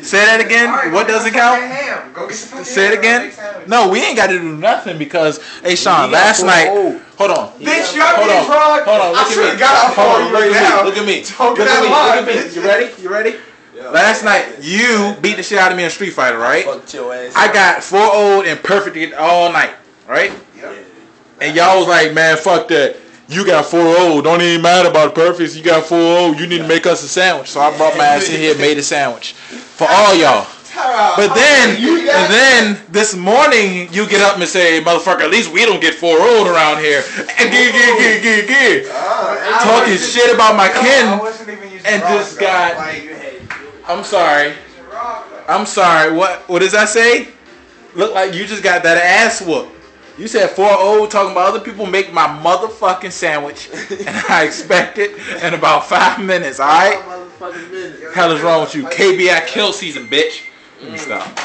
Say that again. Right, what doesn't count? Ham. Go get some Say it again. No, we ain't got to do nothing because, hey Sean, last night. Hold on. Bitch, you hold on. Hold on. Look at me. Look at me. Look at me. You ready? You ready? Last night, you beat the shit out of me in Street Fighter, right? I got 4-0 and perfect all night, right? And y'all was like, man, fuck that. You got 4-0. Don't even matter about perfects. You got 4-0. You need to make us a sandwich. So I brought my ass in here and made a sandwich for all y'all. But then this morning you get up and say, motherfucker, at least we don't get 4-0 around here. Talking shit about my kin and just got. I'm sorry. What does that say? Look like you just got that ass whooped. You said 4-0 talking about other people make my motherfucking sandwich, and I expect it in about 5 minutes. All right? Hell is wrong with you? KBI kill season, bitch. Let me stop.